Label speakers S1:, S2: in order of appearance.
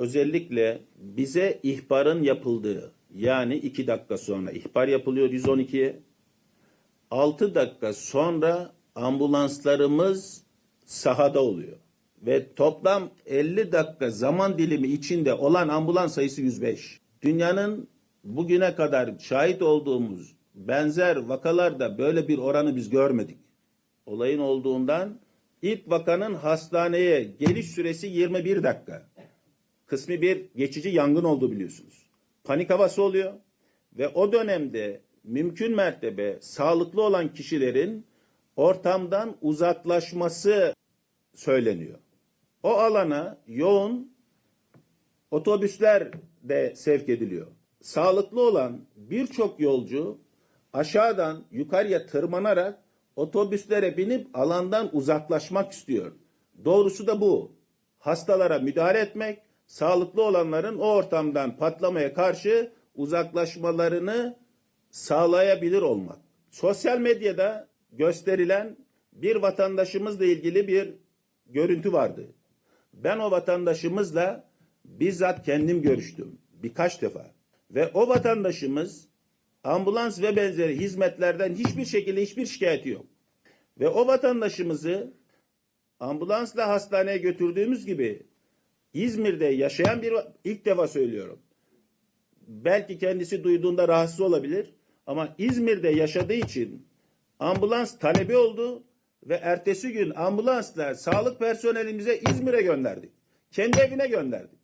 S1: özellikle bize ihbarın yapıldığı, yani 2 dakika sonra ihbar yapılıyor 112'ye. 6 dakika sonra ambulanslarımız sahada oluyor. Ve toplam 50 dakika zaman dilimi içinde olan ambulans sayısı 105. Dünyanın bugüne kadar şahit olduğumuz benzer vakalarda böyle bir oranı biz görmedik. Olayın olduğundan ilk vakanın hastaneye geliş süresi 21 dakika. Kısmi bir geçici yangın oldu biliyorsunuz. Panik havası oluyor ve o dönemde mümkün mertebe sağlıklı olan kişilerin ortamdan uzaklaşması söyleniyor. O alana yoğun otobüsler de sevk ediliyor. Sağlıklı olan birçok yolcu aşağıdan yukarıya tırmanarak otobüslere binip alandan uzaklaşmak istiyor. Doğrusu da bu. Hastalara müdahale etmek, sağlıklı olanların o ortamdan patlamaya karşı uzaklaşmalarını sağlayabilir olmak. Sosyal medyada gösterilen bir vatandaşımızla ilgili bir görüntü vardı. Ben o vatandaşımızla bizzat kendim görüştüm birkaç defa. Ve o vatandaşımız ambulans ve benzeri hizmetlerden hiçbir şekilde hiçbir şikayeti yok. Ve o vatandaşımızı ambulansla hastaneye götürdüğümüz gibi İzmir'de yaşayan bir, ilk defa söylüyorum. Belki kendisi duyduğunda rahatsız olabilir ama İzmir'de yaşadığı için ambulans talebi oldu ve ertesi gün ambulansla sağlık personelimize İzmir'e gönderdik. Kendi evine gönderdik.